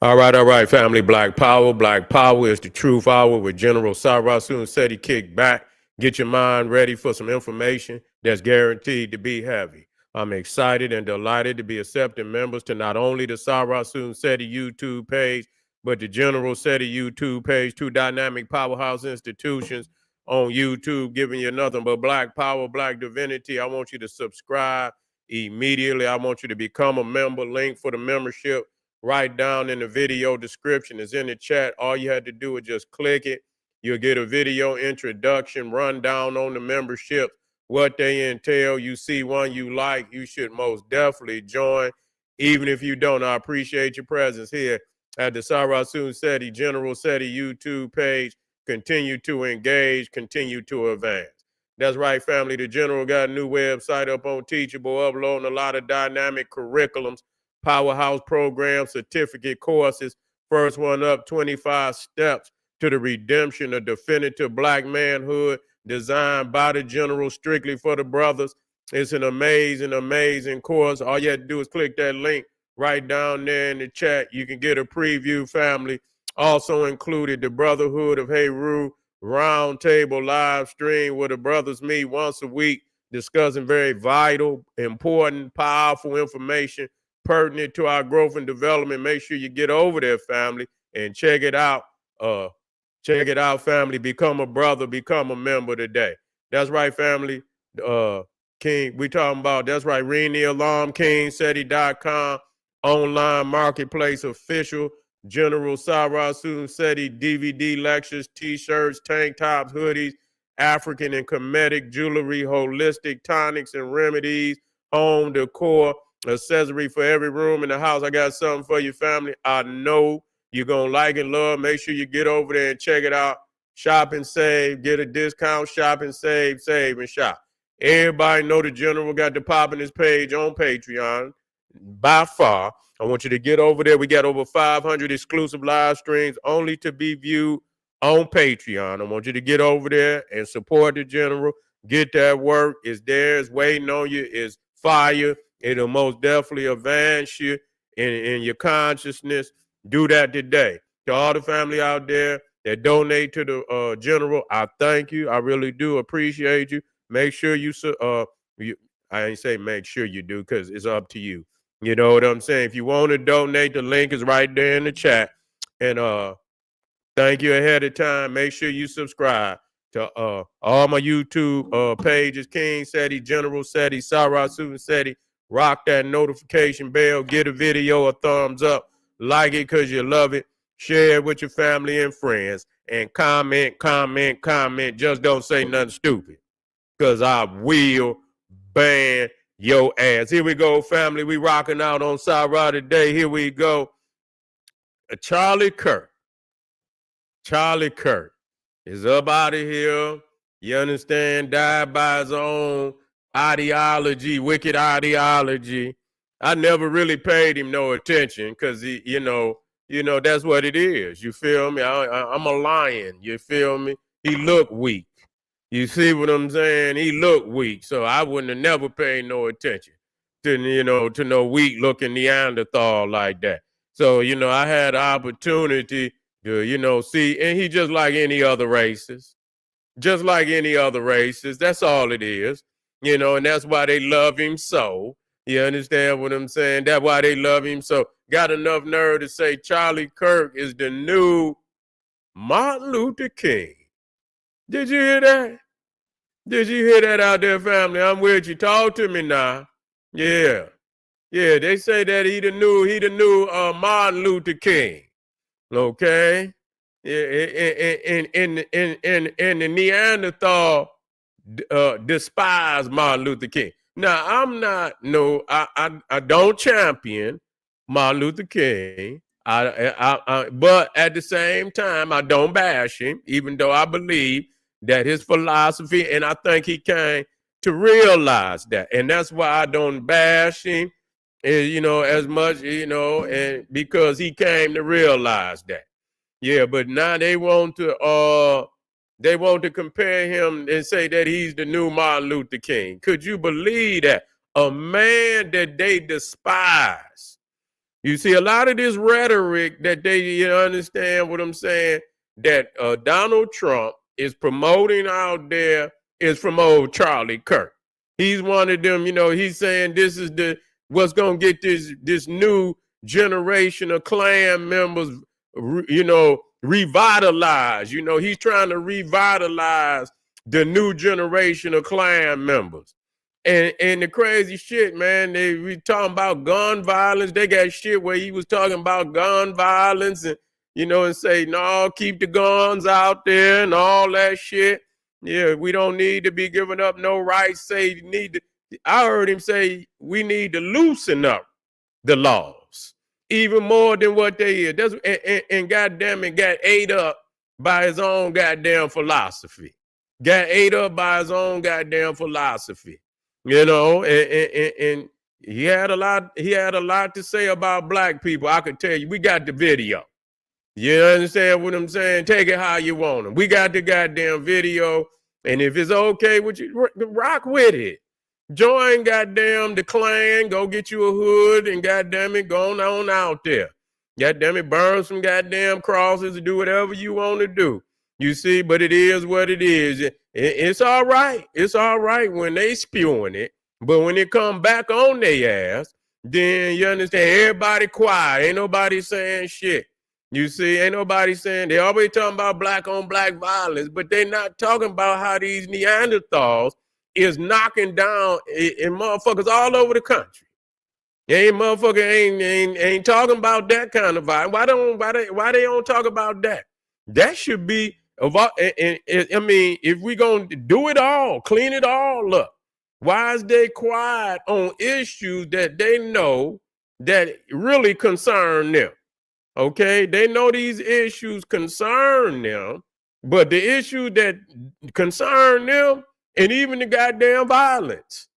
All right, family. Black Power. Black Power is the truth hour with General Sarasun said he kicked back. Get your mind ready for some information that's guaranteed to be heavy. I'm excited and delighted to be accepting members to not only the Sarasun Seti YouTube page, but the General Seti YouTube page, two dynamic powerhouse institutions on YouTube, giving you nothing but Black Power, Black Divinity. I want you to subscribe immediately. I want you to become a member. Link for the membership right down in the video description is in the chat. All you had to do is just click it. You'll get a video introduction, rundown on the membership, what they entail. You see one you like, you should most definitely join. Even if you don't, I appreciate your presence here at the Sarasun Seti General Seti YouTube page. Continue to engage, continue to advance. That's right, family. The General got a new website up on Teachable, uploading a lot of dynamic curriculums, powerhouse programs, certificate courses. First one up, 25 steps to the redemption of definitive black manhood, designed by the General strictly for the brothers. It's an amazing, amazing course. All you have to do is click that link right down there in the chat. You can get a preview, family. Also included the Brotherhood of Heru roundtable live stream where the brothers meet once a week discussing very vital, important, powerful information pertinent to our growth and development. Make sure you get over there, family, and check it out. Check it out, family. Become a brother, become a member today. That's right, family. King, we talking about, that's right, ring the alarm, kingseti.com, online marketplace, official General Sarasun Seti DVD lectures, t-shirts, tank tops, hoodies, African and Kemetic jewelry, holistic tonics and remedies, home decor, accessory for every room in the house. I got something for you, family. I know you're going to like and love. Make sure you get over there and check it out. Shop and save. Get a discount. Shop and save and shop. Everybody know the General got the pop in his page on Patreon by far. I want you to get over there. We got over 500 exclusive live streams only to be viewed on Patreon. I want you to get over there and support the General. Get that work. It's there. It's waiting on you. It's fire. It'll most definitely advance you in your consciousness. Do that today. To all the family out there that donate to the General, I thank you. I really do appreciate you. Make sure I ain't say make sure you do because it's up to you. You know what I'm saying? If you want to donate, the link is right there in the chat. And thank you ahead of time. Make sure you subscribe to all my YouTube pages, King Seti, General Seti, Sarasun Seti. Rock that notification bell. Get a video a thumbs up. Like it because you love it. Share it with your family and friends. And comment. Just don't say nothing stupid because I will ban your ass. Here we go, family. We rocking out on Sarah today. Here we go. Charlie Kirk. Charlie Kirk is up out of here. You understand? Died by his own ideology, wicked ideology. I never really paid him no attention because he, that's what it is. You feel me? I'm a lion. You feel me? He looked weak. You see what I'm saying? He looked weak, so I wouldn't have never paid no attention to no weak looking Neanderthal like that. So I had the opportunity to see, and he just like any other racist, just like any other racist. That's all it is, and that's why they love him so. You understand what I'm saying? That's why they love him so. Got enough nerve to say Charlie Kirk is the new Martin Luther King. Did you hear that? Did you hear that out there, family? I'm with you. Talk to me now. Yeah. Yeah, they say that he the new Martin Luther King. Okay? Yeah, and the Neanderthal despise Martin Luther King. Now, I'm not, no, I don't champion Martin Luther King. But at the same time, I don't bash him, even though I believe that his philosophy, and I think he came to realize that. And that's why I don't bash him, as much, and because he came to realize that. Yeah, but now they want to compare him and say that he's the new Martin Luther King. Could you believe that? A man that they despise You see, a lot of this rhetoric that they, you understand what I'm saying, that Donald Trump is promoting out there is from old Charlie Kirk. He's one of them, he's saying this is what's going to get this new generation of Klan members, revitalized. He's trying to revitalize the new generation of Klan members. And the crazy shit, man, we talking about gun violence. They got shit where he was talking about gun violence and, and say, no, keep the guns out there and all that shit. Yeah, we don't need to be giving up no rights. I heard him say we need to loosen up the laws even more than what they is. And goddamn it, got ate up by his own goddamn philosophy. Got ate up by his own goddamn philosophy. And he had a lot to say about black people. I could tell you, we got the video. You understand what I'm saying? Take it how you want it. We got the goddamn video. And if it's okay with you, rock with it. Join goddamn the Klan, go get you a hood and goddamn it, go on out there. Goddamn it, burn some goddamn crosses and do whatever you want to do. You see, but it is what it is. It's all right. It's all right when they spewing it. But when it come back on their ass, then you understand, everybody quiet. Ain't nobody saying shit. You see, ain't nobody saying, they always talking about black on black violence, but they're not talking about how these Neanderthals is knocking down and motherfuckers all over the country. Ain't talking about that kind of violence. Why they don't talk about that? That should be if we gonna do it all, clean it all up, why is they quiet on issues that they know that really concern them? Okay, they know these issues concern them, but the issue that concern them, and even the goddamn violence,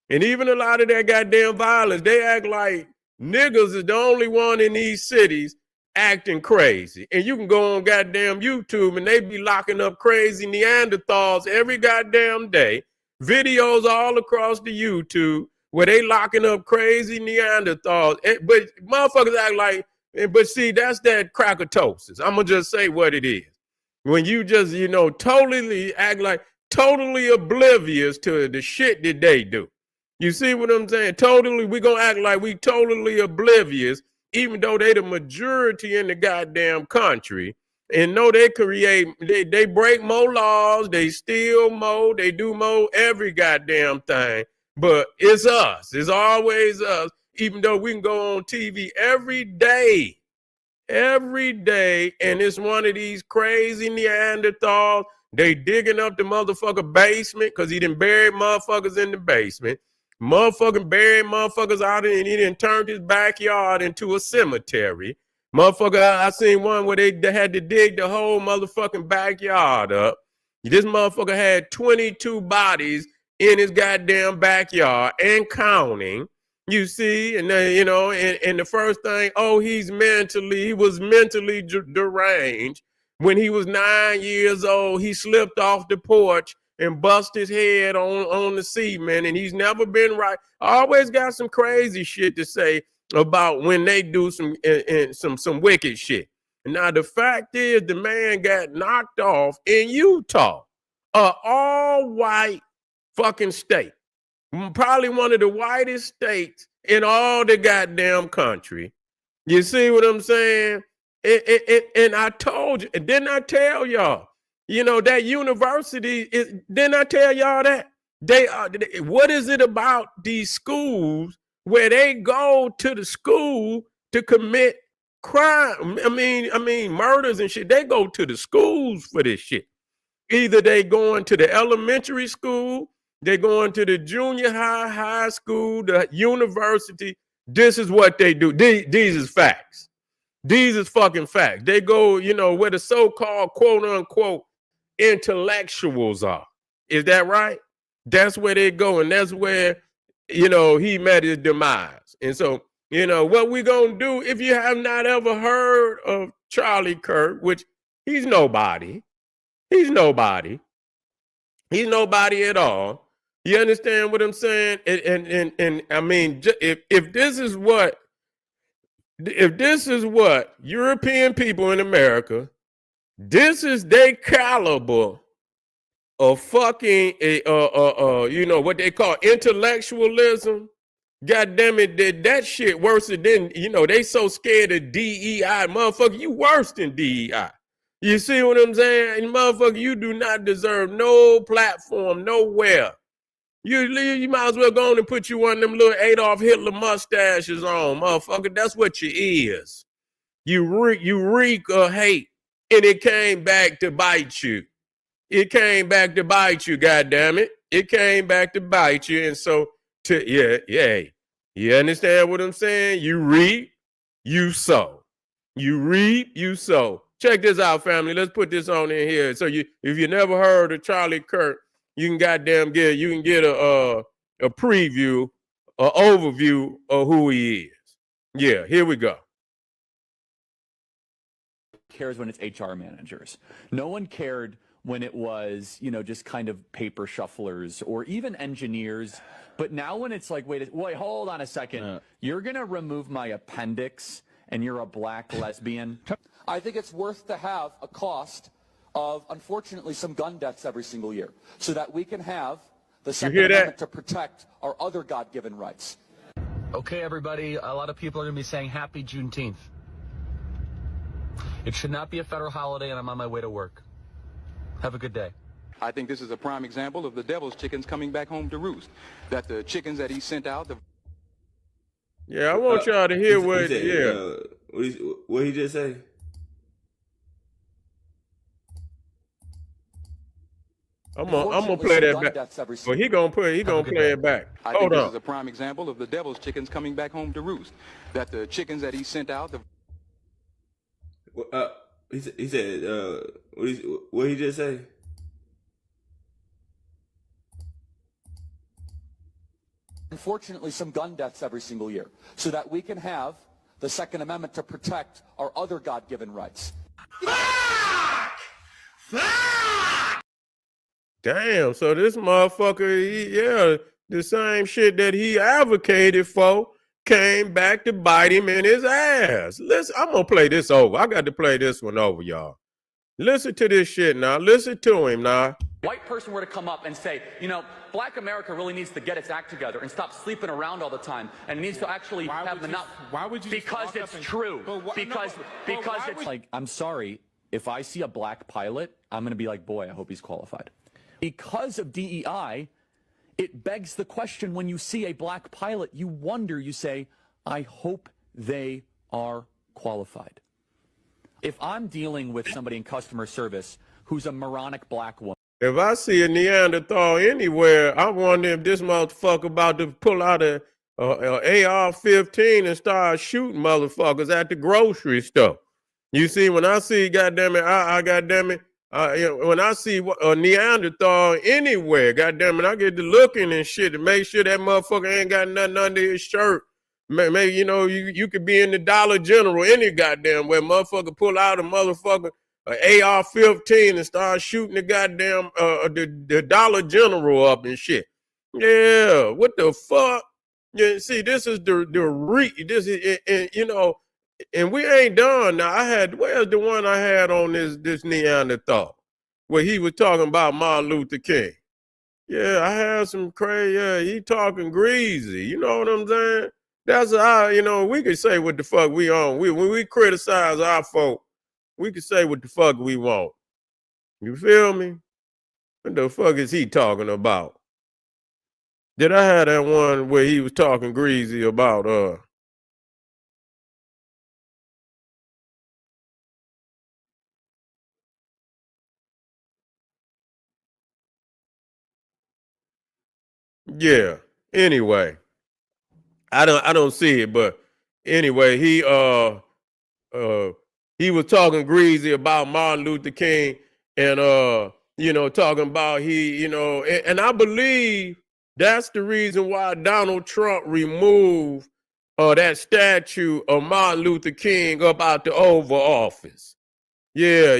and even a lot of that goddamn violence, they act like niggas is the only one in these cities acting crazy. And you can go on goddamn YouTube and they be locking up crazy Neanderthals every goddamn day. Videos all across the YouTube where they locking up crazy Neanderthals. But motherfuckers act like, but see, that's that crackatosis. I'm gonna just say what it is. When you just, totally act like totally oblivious to the shit that they do. You see what I'm saying? Totally, we gonna act like we totally oblivious, even though they the majority in the goddamn country, and know they they break more laws, they steal more, they do more every goddamn thing. But it's us. It's always us, even though we can go on TV every day, and it's one of these crazy Neanderthals. They digging up the motherfucker basement because he done buried motherfuckers in the basement. Motherfucking buried motherfuckers out in, and he done turned his backyard into a cemetery. Motherfucker, I seen one where they had to dig the whole motherfucking backyard up. This motherfucker had 22 bodies in his goddamn backyard and counting. You see, and then, and the first thing, he was mentally deranged. When he was 9 years old, he slipped off the porch and bust his head on the cement, and he's never been right. Always got some crazy shit to say about when they do some wicked shit. Now the fact is, the man got knocked off in Utah, a all-white fucking state, probably one of the whitest states in all the goddamn country. You see what I'm saying? And I told you, didn't I tell y'all? That university is, didn't I tell y'all that? What is it about these schools where they go to the school to commit crime? I mean, murders and shit. They go to the schools for this shit. Either they going to the elementary school, they going to the junior high school, the university. This is what they do. These is facts. These is fucking facts. They go, where the so-called quote unquote intellectuals are. Is that right? That's where they go, and that's where he met his demise. And so what we gonna do, if you have not ever heard of Charlie Kirk, which he's nobody at all. You understand what I'm saying? And I mean, if this is what If this is what European people in America, this is their caliber of fucking, you know, what they call intellectualism. God damn it, that shit worse than, you know, they so scared of DEI. Motherfucker, you worse than DEI. You see what I'm saying? And motherfucker, you do not deserve no platform nowhere. You might as well go on and put you one of them little Adolf Hitler mustaches on, motherfucker. That's what you is. You reek of hate, and it came back to bite you. It came back to bite you, goddammit. It came back to bite you. And so, yeah. You understand what I'm saying? You reap, you sow. You reap, you sow. Check this out, family. Let's put this on in here. So if you never heard of Charlie Kirk, you can get a preview, an overview of who he is. Yeah, here we go. Cares when it's HR managers. No one cared when it was, you know, just kind of paper shufflers or even engineers. But now when it's like, wait, hold on a second. You're going to remove my appendix and you're a black lesbian? I think it's worth to have a cost of, unfortunately, some gun deaths every single year so that we can have the Second Amendment to protect our other God-given rights. Okay, everybody, a lot of people are going to be saying Happy Juneteenth. It should not be a federal holiday, and I'm on my way to work. Have a good day. I think this is a prime example of the devil's chickens coming back home to roost. That the chickens that he sent out... Yeah, I want y'all to hear what he just say? I'm gonna play that back. Well, he gonna play it back. I think this is a prime example of the devil's chickens coming back home to roost. That the chickens that he sent out... He said, what he just say? Unfortunately, some gun deaths every single year so that we can have the Second Amendment to protect our other God-given rights. Fuck! Damn, so this motherfucker, the same shit that he advocated for came back to bite him in his ass. Listen, I'm gonna play this over. I got to play this one over, y'all. Listen to this shit now. Listen to him now. White person were to come up and say, you know, black America really needs to get its act together and stop sleeping around all the time and needs to actually have the Why would you? Because it's true. Because it's like, I'm sorry, if I see a black pilot, I'm going to be like, boy, I hope he's qualified. Because of DEI, it begs the question, when you see a black pilot, you wonder, you say, I hope they are qualified. If I'm dealing with somebody in customer service who's a moronic black woman. If I see a Neanderthal anywhere, I wonder if this motherfucker about to pull out a AR-15 and start shooting motherfuckers at the grocery store. You see, when I see, goddammit, when I see a Neanderthal anywhere, goddammit, I get to looking and shit to make sure that motherfucker ain't got nothing under his shirt. Maybe, you know, you could be in the Dollar General, any goddamn where motherfucker pull out a motherfucker AR-15 and start shooting the goddamn the Dollar General up and shit. Yeah, what the fuck? Yeah, see, this is this is, you know, and we ain't done now. Where's the one I had on this Neanderthal where he was talking about Martin Luther King? Yeah, I had some crazy. Yeah, he talking greasy. You know what I'm saying? That's how, you know, we could say what the fuck we on. When we criticize our folk, we could say what the fuck we want. You feel me? What the fuck is he talking about? Did I have that one where he was talking greasy about yeah. Anyway, I don't see it, but anyway, he was talking greasy about Martin Luther King and you know, talking about he, you know, and I believe that's the reason why Donald Trump removed that statue of Martin Luther King up out the Oval Office. Yeah.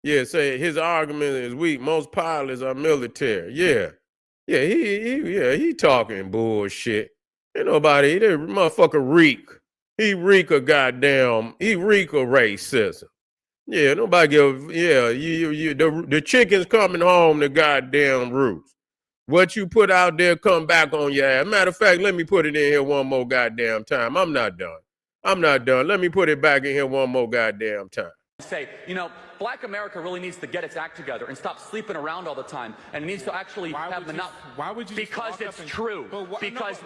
Yeah, say his argument is weak. Most pilots are military. Yeah, he talking bullshit. Ain't nobody, that motherfucker reek. He reek of racism. Yeah, nobody give, yeah, the chicken's coming home to goddamn roost. What you put out there come back on your ass. Matter of fact, let me put it in here one more goddamn time. I'm not done. Let me put it back in here one more goddamn time. Say, Black America really needs to get its act together and stop sleeping around all the time, and it needs to actually have why would you? Because it's true. Because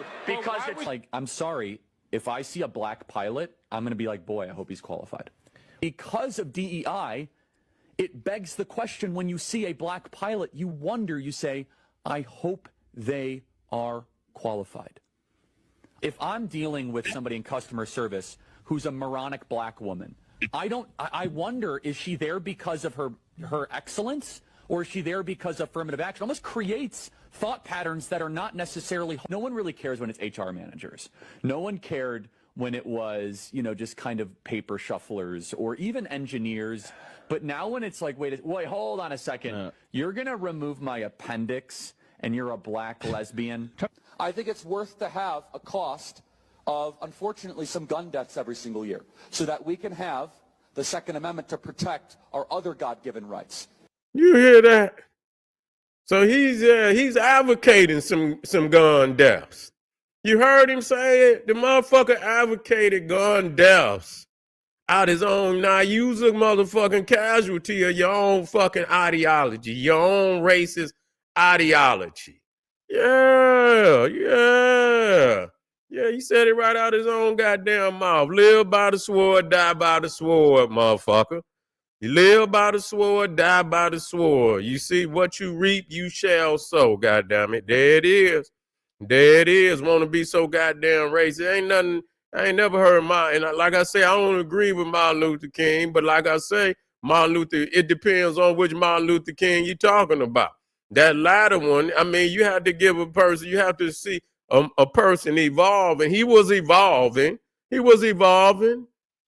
it's like, I'm sorry, if I see a black pilot, I'm gonna be like, boy, I hope he's qualified. Because of DEI, it begs the question: when you see a black pilot, you wonder, you say, I hope they are qualified. If I'm dealing with somebody in customer service who's a moronic black woman, I wonder, is she there because of her excellence, or is she there because of affirmative action? It almost creates thought patterns that are not necessarily, no one really cares when it's HR managers. No one cared when it was, just kind of paper shufflers or even engineers. But now when it's like, wait, hold on a second. You're going to remove my appendix and you're a black lesbian? I think it's worth to have a cost of, unfortunately, some gun deaths every single year so that we can have the Second Amendment to protect our other God-given rights. You hear that? So he's advocating some gun deaths. You heard him say it? The motherfucker advocated gun deaths out his own. Now use a motherfucking casualty of your own fucking ideology, your own racist ideology. Yeah, he said it right out his own goddamn mouth. Live by the sword, die by the sword, motherfucker. You live by the sword, die by the sword. You see what you reap, you shall sow, goddamn it. There it is. There it is. Want to be so goddamn racist. Ain't nothing, I ain't never heard and like I say, I don't agree with Martin Luther King, but like I say, it depends on which Martin Luther King you talking about. That latter one, I mean, you have to give a person, you have to see a person evolve, and he was evolving.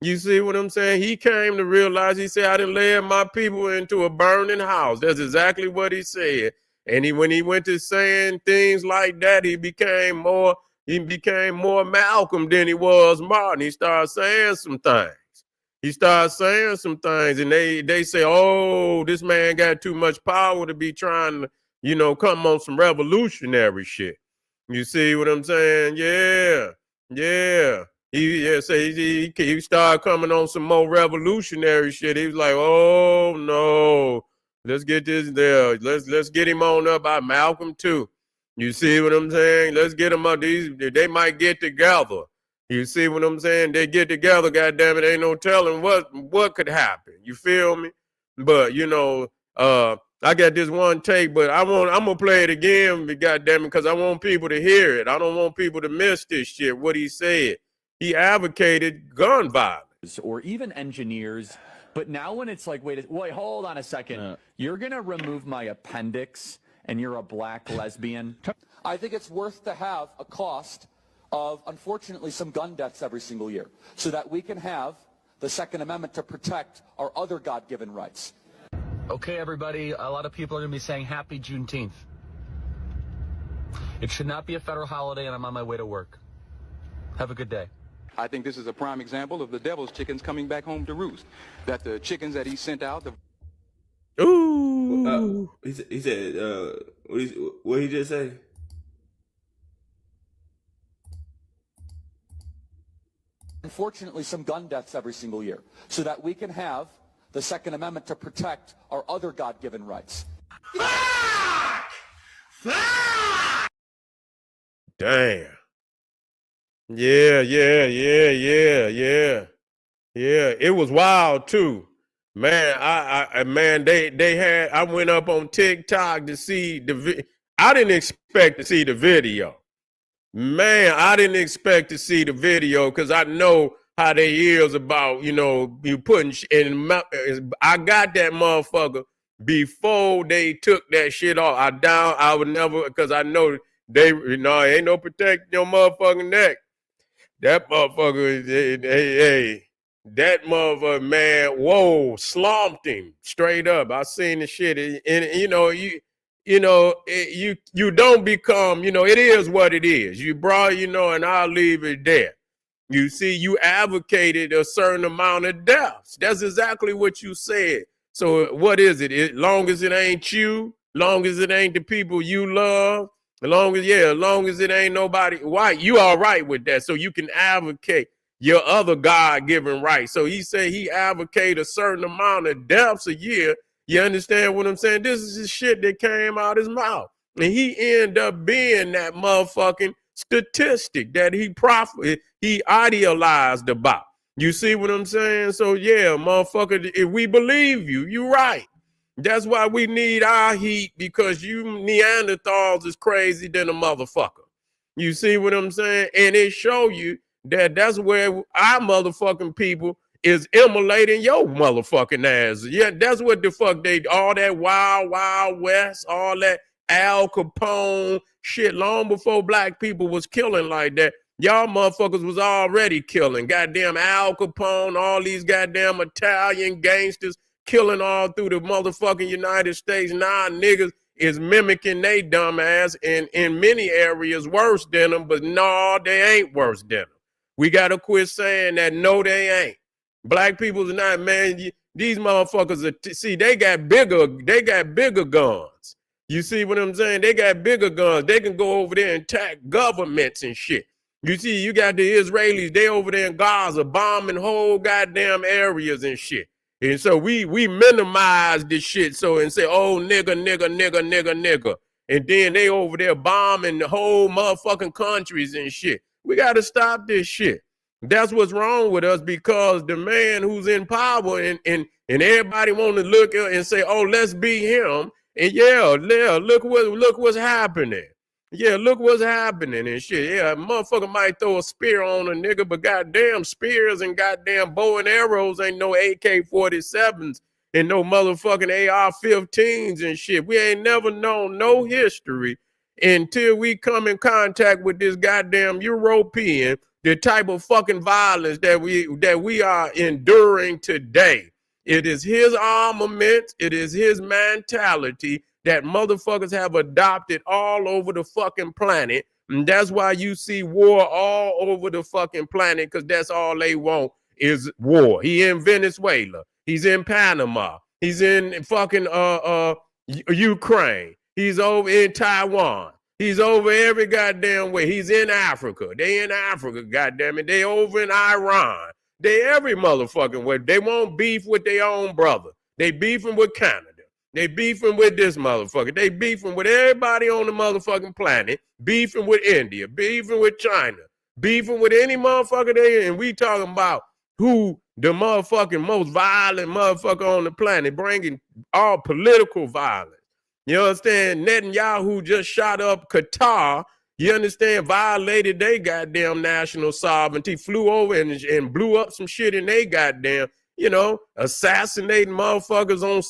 You see what I'm saying? He came to realize, he said, I done led my people into a burning house. That's exactly what he said. And when he went to saying things like that, he became more Malcolm than he was Martin. He started saying some things. And they say, oh, this man got too much power to be trying to, come on some revolutionary shit. You see what I'm saying? Yeah. He started coming on some more revolutionary shit. He was like, oh no, let's get this there. Let's get him on up by Malcolm too. You see what I'm saying? Let's get them up. They might get together. You see what I'm saying? They get together, goddamn it, ain't no telling what could happen. You feel me? But I got this one take, but I'm gonna play it again, goddamn it, because I want people to hear it. I don't want people to miss this shit. What he said. He advocated gun violence. Or even engineers. But now when it's like, wait, hold on a second. You're going to remove my appendix and you're a black lesbian? I think it's worth to have a cost of, unfortunately, some gun deaths every single year so that we can have the Second Amendment to protect our other God-given rights. Okay, everybody, a lot of people are going to be saying happy Juneteenth. It should not be a federal holiday, and I'm on my way to work. Have a good day. I think this is a prime example of the devil's chickens coming back home to roost. That the chickens that he sent out. Ooh. He said, what he just say? Unfortunately, some gun deaths every single year so that we can have the Second Amendment to protect our other God-given rights. Damn. Yeah. It was wild too, man. I went up on TikTok to see I didn't expect to see the video. Man, I didn't expect to see the video because I know how they is about, you putting in. I got that motherfucker before they took that shit off. I would never, because I know ain't no protecting your motherfucking neck. That motherfucker, that motherfucker, man, whoa, slumped him straight up. I seen the shit, and you don't become, it is what it is. You brought, and I'll leave it there. You see, you advocated a certain amount of deaths. That's exactly what you said. So what is it? Long as it ain't you, long as it ain't the people you love, as long as it ain't nobody white, you all right with that. So you can advocate your other God-given right. So he said he advocated a certain amount of deaths a year. You understand what I'm saying? This is the shit that came out his mouth. And he ended up being that motherfucking statistic that he idealized about. You see what I'm saying? So yeah, motherfucker, if we believe you, you right. That's why we need our heat, because you Neanderthals is crazy than a motherfucker. You see what I'm saying? And it show you that that's where our motherfucking people is immolating your motherfucking ass. Yeah, that's what the fuck all that wild, wild west, all that Al Capone shit, long before black people was killing like that. Y'all motherfuckers was already killing. Goddamn Al Capone, all these goddamn Italian gangsters killing all through the motherfucking United States. Now niggas is mimicking they dumb ass in many areas worse than them, but no, they ain't worse than them. We got to quit saying that. No, they ain't. Black people's not, man. These motherfuckers see, they got bigger guns. You see what I'm saying? They got bigger guns. They can go over there and attack governments and shit. You see, you got the Israelis, they over there in Gaza bombing whole goddamn areas and shit. And so we minimize this shit and say, oh, nigga. And then they over there bombing the whole motherfucking countries and shit. We got to stop this shit. That's what's wrong with us, because the man who's in power and everybody want to look and say, oh, let's be him. And look what's happening. Yeah, look what's happening and shit. Yeah, a motherfucker might throw a spear on a nigga, but goddamn spears and goddamn bow and arrows ain't no AK-47s and no motherfucking AR-15s and shit. We ain't never known no history until we come in contact with this goddamn European, the type of fucking violence that we are enduring today. It is his armament. It is his mentality that motherfuckers have adopted all over the fucking planet. And that's why you see war all over the fucking planet, because that's all they want is war. He in Venezuela. He's in Panama. He's in fucking Ukraine. He's over in Taiwan. He's over every goddamn way. He's in Africa. They in Africa, goddamn it. They over in Iran. They every motherfucking way. They won't beef with their own brother. They beefing with Canada. They beefing with this motherfucker. They beefing with everybody on the motherfucking planet. Beefing with India. Beefing with China. Beefing with any motherfucker they, and we talking about who the motherfucking most violent motherfucker on the planet, bringing all political violence. You understand? Netanyahu just shot up Qatar. You understand? Violated their goddamn national sovereignty, flew over and blew up some shit in they goddamn, assassinating motherfuckers on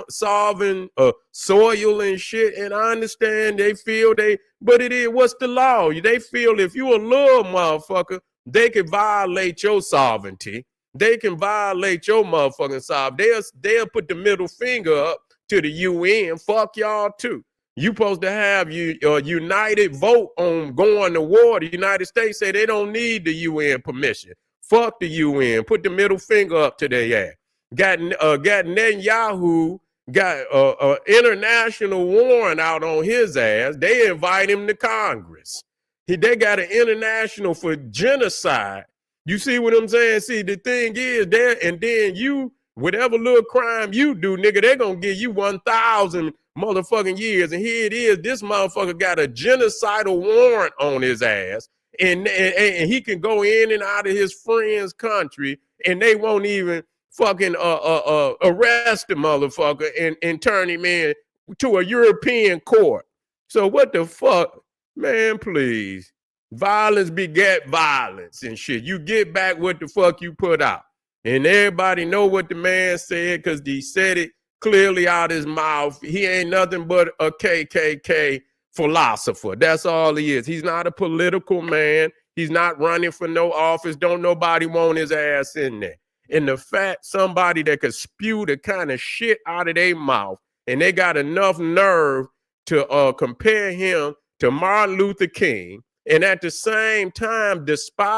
sovereign soil and shit. And I understand they feel but it is, what's the law? They feel if you a little motherfucker, they can violate your sovereignty. They can violate your motherfucking sovereignty. They'll put the middle finger up to the UN. Fuck y'all too. You supposed to have united vote on going to war. The United States say they don't need the UN permission. Fuck the UN. Put the middle finger up to their ass. Got Netanyahu got international warrant out on his ass. They invite him to Congress. They got an international for genocide. You see what I'm saying? See, the thing is there, and then you, whatever little crime you do, nigga, they're going to give you 1,000 motherfucking years. And here it is. This motherfucker got a genocidal warrant on his ass. And he can go in and out of his friend's country, and they won't even fucking arrest the motherfucker and turn him in to a European court. So what the fuck? Man, please. Violence beget violence and shit. You get back what the fuck you put out. And everybody know what the man said, because he said it clearly out his mouth. He ain't nothing but a KKK philosopher. That's all he is. He's not a political man. He's not running for no office. Don't nobody want his ass in there. And the fact somebody that could spew the kind of shit out of their mouth, and they got enough nerve to compare him to Martin Luther King, and at the same time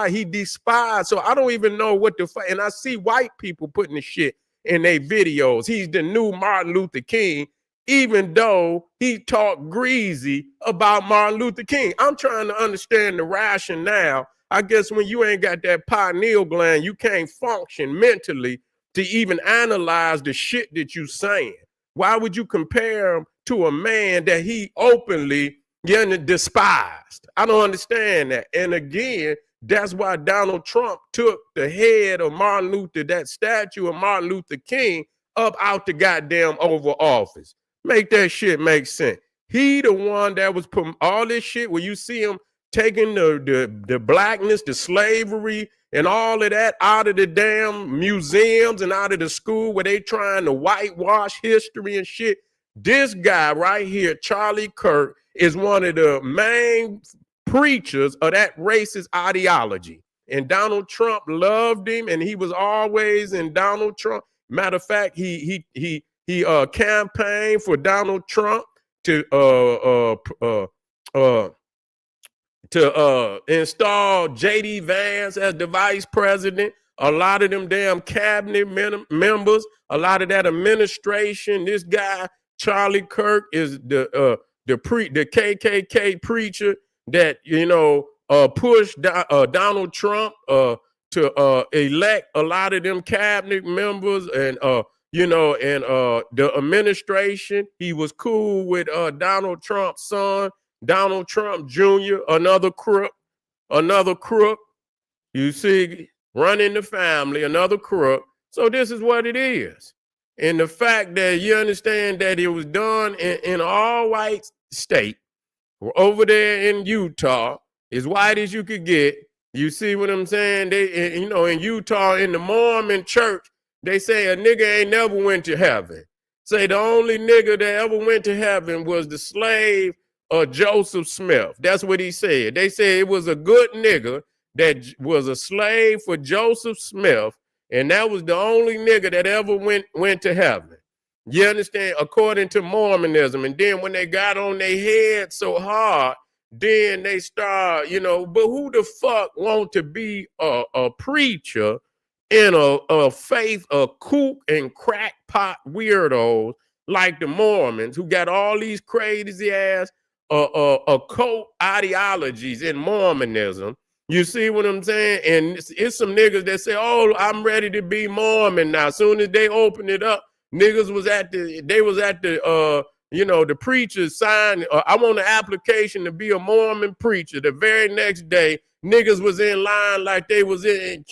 he despised. So I don't even know what the fuck. And I see white people putting the shit in their videos. He's the new Martin Luther King, even though he talked greasy about Martin Luther King. I'm trying to understand the rationale. I guess when you ain't got that pineal gland, you can't function mentally to even analyze the shit that you saying. Why would you compare him to a man that he openly despised? I don't understand that. And again, that's why Donald Trump took the head of Martin Luther, that statue of Martin Luther King, up out the goddamn Oval Office. Make that shit make sense. He the one that was putting all this shit where you see him taking the blackness, the slavery, and all of that out of the damn museums and out of the school where they trying to whitewash history and shit. This guy right here, Charlie Kirk, is one of the main preachers of that racist ideology. And Donald Trump loved him, and he was always in Donald Trump. Matter of fact, he campaigned for Donald Trump to install J.D. Vance as the vice president. A lot of them damn cabinet members, a lot of that administration. This guy Charlie Kirk is the KKK preacher that pushed Donald Trump to elect a lot of them cabinet members and the administration. He was cool with Donald Trump's son, Donald Trump Jr., another crook. You see, running the family, another crook. So this is what it is. And the fact that you understand that it was done in an all-white state, over there in Utah, as white as you could get. You see what I'm saying? They, in Utah, in the Mormon church, they say a nigga ain't never went to heaven. Say the only nigga that ever went to heaven was the slave of Joseph Smith. That's what he said. They said it was a good nigga that was a slave for Joseph Smith, and that was the only nigga that ever went to heaven. You understand? According to Mormonism. And then when they got on their head so hard, then they start, but who the fuck want to be a preacher in a faith of kook and crackpot weirdos like the Mormons, who got all these crazy ass occult ideologies in Mormonism? You see what I'm saying? And it's some niggas that say, oh, I'm ready to be Mormon now. As soon as they open it up, niggas was at the preacher signed, I want an application to be a Mormon preacher. The very next day, niggas was in line like they was in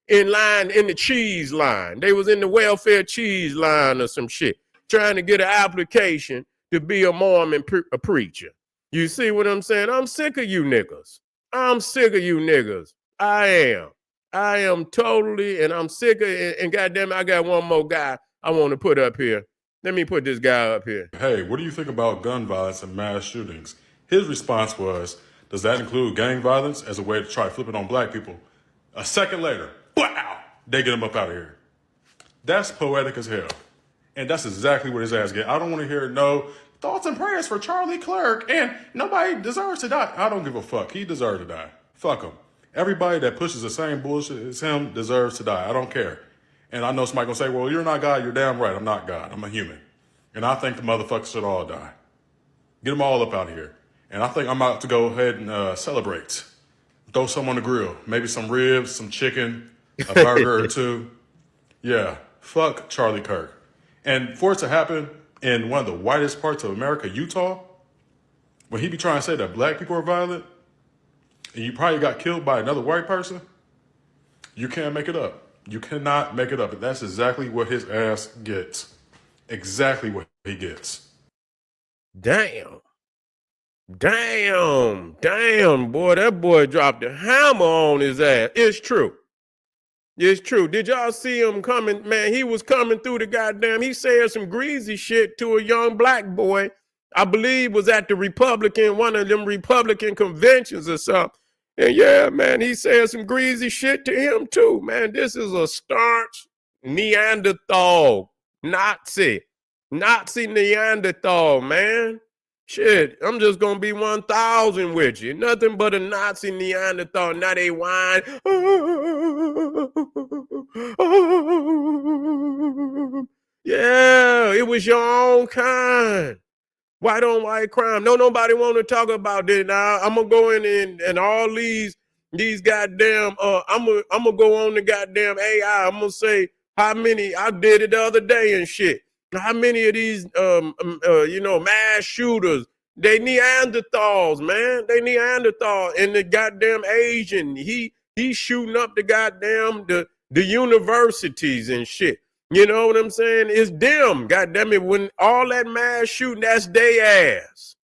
line in the cheese line. They was in the welfare cheese line or some shit, trying to get an application to be a Mormon preacher. You see what I'm saying? I'm sick of you niggas. I'm sick of you niggas. I am totally, and I'm sick of it. And goddamn, I got one more guy I want to put up here. Let me put this guy up here. Hey, what do you think about gun violence and mass shootings? His response was, does that include gang violence as a way to try to flip it on black people? A second later, wow, they get him up out of here. That's poetic as hell. And that's exactly what his ass get. I don't want to hear no thoughts and prayers for Charlie Kirk and nobody deserves to die. I don't give a fuck. He deserves to die. Fuck him. Everybody that pushes the same bullshit as him deserves to die. I don't care. And I know somebody gonna say, well, you're not God. You're damn right. I'm not God. I'm a human. And I think the motherfuckers should all die. Get them all up out of here. And I think I'm about to go ahead and celebrate. Throw some on the grill. Maybe some ribs, some chicken, a burger or two. Yeah, fuck Charlie Kirk. And for it to happen in one of the whitest parts of America, Utah, when he be trying to say that black people are violent, and you probably got killed by another white person, you can't make it up. You cannot make it up. And that's exactly what his ass gets. Exactly what he gets. Damn, boy, that boy dropped the hammer on his ass. It's true. Did y'all see him coming? Man, he was coming through the goddamn, he said some greasy shit to a young black boy, I believe was at one of them Republican conventions or something. And yeah, man, he said some greasy shit to him too, man. This is a staunch Neanderthal Nazi Neanderthal, man. Shit, I'm just gonna be 1,000 with you. Nothing but a Nazi Neanderthal. Now they whine. Yeah, it was your own kind. White on white crime. No, nobody want to talk about this. Now I'm gonna go in and all these goddamn. I'm gonna go on the goddamn AI. I'm gonna say how many I did it the other day and shit. How many of these mass shooters? They Neanderthals, man. They Neanderthal and the goddamn Asian. He's shooting up the goddamn the universities and shit. You know what I'm saying? It's them. God damn it. When all that mass shooting, that's they ass.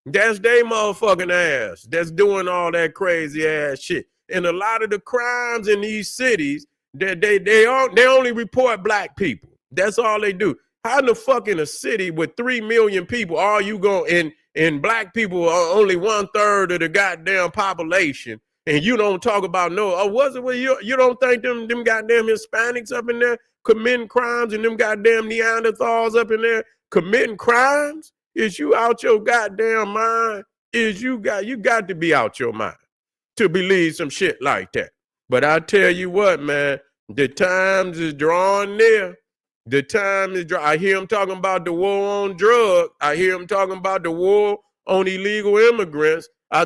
That's they motherfucking ass. That's doing all that crazy ass shit. And a lot of the crimes in these cities, they only report black people. That's all they do. How in the fuck in a city with 3 million people, all you go and black people are only 1/3 of the goddamn population, and you don't talk about you don't think them goddamn Hispanics up in there committing crimes and them goddamn Neanderthals up in there committing crimes? Is you out your goddamn mind? You got to be out your mind to believe some shit like that. But I tell you what, man, the times is drawing near. The time is I hear him talking about the war on drugs. I hear him talking about the war on illegal immigrants. I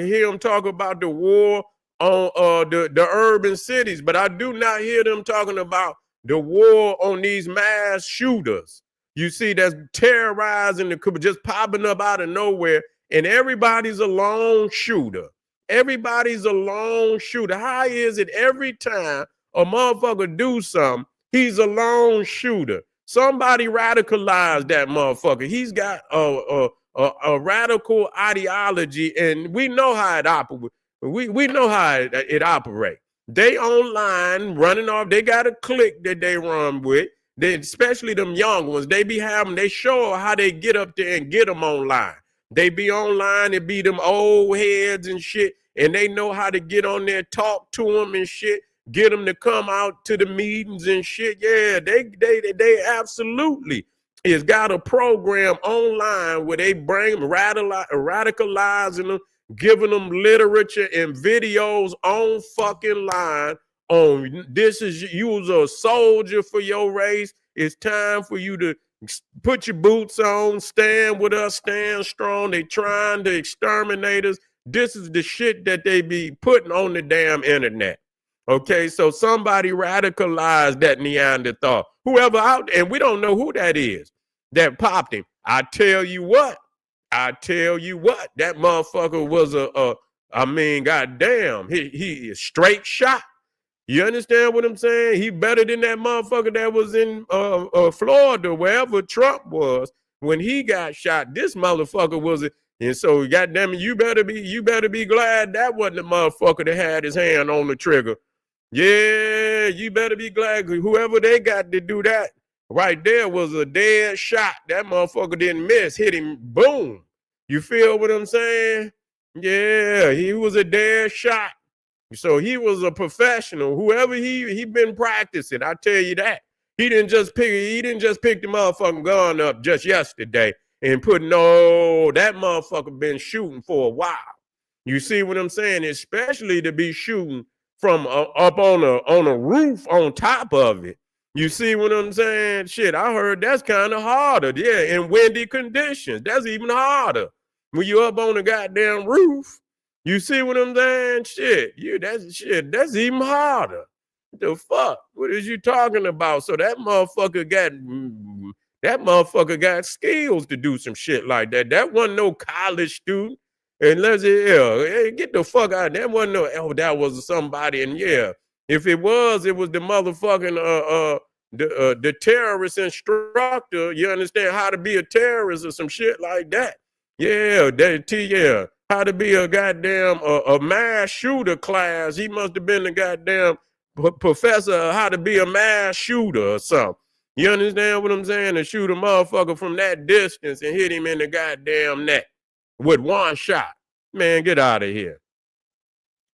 hear him talk about the war on the urban cities, but I do not hear them talking about the war on these mass shooters. You see, that's terrorizing just popping up out of nowhere, and everybody's a lone shooter. Everybody's a lone shooter. How is it every time a motherfucker do something, he's a lone shooter? Somebody radicalized that motherfucker. He's got a radical ideology, and we know how it operates. We know how it operates. They online running off. They got a clique that they run with. Especially them young ones. They show how they get up there and get them online. They be online and be them old heads and shit, and they know how to get on there, talk to them and shit, get them to come out to the meetings and shit. Yeah, they absolutely has got a program online where they bring radicalizing them, giving them literature and videos on fucking line on this is you was a soldier for your race. It's time for you to put your boots on, stand with us, stand strong. They trying to exterminate us. This is the shit that they be putting on the damn internet. Okay, so somebody radicalized that Neanderthal. Whoever out, and we don't know who that is that popped him. I tell you what, that motherfucker was goddamn, he is straight shot. You understand what I'm saying? He better than that motherfucker that was in Florida, wherever Trump was when he got shot. This motherfucker was it. And so, goddamn it, you better be glad that wasn't the motherfucker that had his hand on the trigger. Yeah, you better be glad. Whoever they got to do that right there was a dead shot. That motherfucker didn't miss, hit him, boom. You feel what I'm saying? Yeah, he was a dead shot. So he was a professional. Whoever he been practicing, I tell you that. He didn't just pick the motherfucking gun up just yesterday and that motherfucker been shooting for a while. You see what I'm saying? Especially to be shooting from up on a roof on top of it. You see what I'm saying? Shit, I heard that's kind of harder. Yeah, in windy conditions. That's even harder. When you up on the goddamn roof. You see what I'm saying? That's even harder. The fuck? What is you talking about? So that motherfucker got skills to do some shit like that. That wasn't no college student. Unless get the fuck out. That wasn't that was somebody. And yeah, if it was the motherfucking the terrorist instructor. You understand how to be a terrorist or some shit like that. Yeah, how to be a goddamn a mass shooter class. He must have been the goddamn professor of how to be a mass shooter or something. You understand what I'm saying? To shoot a motherfucker from that distance and hit him in the goddamn neck with one shot. Man, get out of here.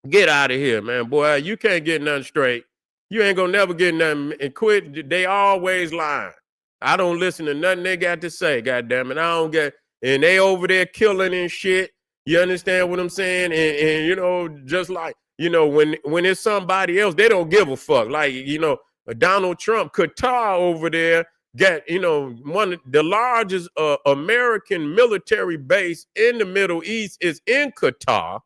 Get out of here, man. Boy, you can't get nothing straight. You ain't gonna never get nothing and quit. They always lying. I don't listen to nothing they got to say, goddamn it. I don't get and they over there killing and shit. You understand what I'm saying? And you know, just like, you know, when it's somebody else, they don't give a fuck. Like, you know, Donald Trump, Qatar over there got, you know, one of the largest American military base in the Middle East is in Qatar.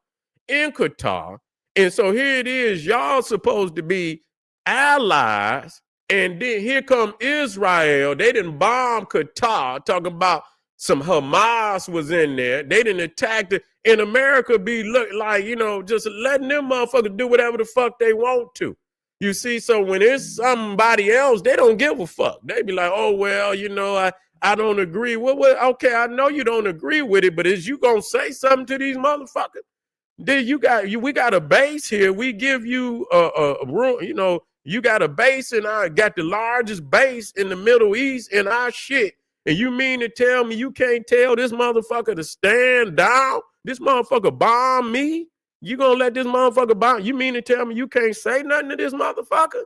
And so here it is, y'all supposed to be allies, and then here come Israel. They didn't bomb Qatar, talking about some Hamas was in there. They didn't attack it. In America be look like, you know, just letting them motherfuckers do whatever the fuck they want to. You see, so when it's somebody else, they don't give a fuck. They be like, oh, well, you know, I don't agree. Well, okay, I know you don't agree with it, but is you gonna say something to these motherfuckers? Then we got a base here. We give you a room, you know, you got a base, and I got the largest base in the Middle East in our shit. And you mean to tell me you can't tell this motherfucker to stand down? This motherfucker bomb me? You gonna let this motherfucker bomb? You mean to tell me you can't say nothing to this motherfucker?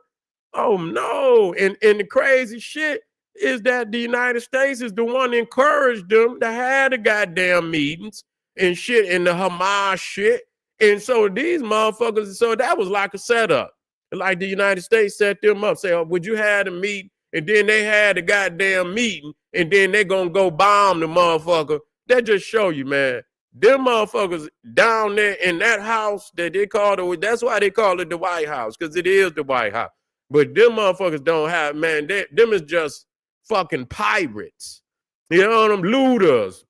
Oh no. And the crazy shit is that the United States is the one that encouraged them to have the goddamn meetings and shit and the Hamas shit. And so these motherfuckers, so that was like a setup. Like the United States set them up, say, oh, would you have a meeting? And then they had the goddamn meeting, and then they gonna go bomb the motherfucker. That just show you, man. Them motherfuckers down there in that house that they call it, that's why they call it the White House, because it is the White House. But them motherfuckers don't have, man, them is just fucking pirates. You know, them looters,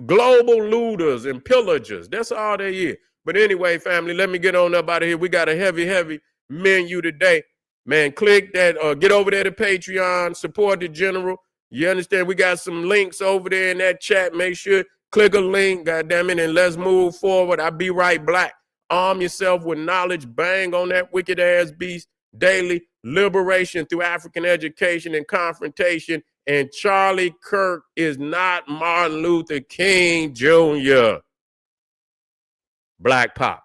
global looters and pillagers. That's all they is. But anyway, family, let me get on up out of here. We got a heavy menu today. Man, click that, get over there to Patreon, support the general. You understand? We got some links over there in that chat. Make sure, click a link, goddammit, and let's move forward. I'll be right black. Arm yourself with knowledge. Bang on that wicked ass beast daily. Liberation through African education and confrontation. And Charlie Kirk is not Martin Luther King Jr. Black Pop.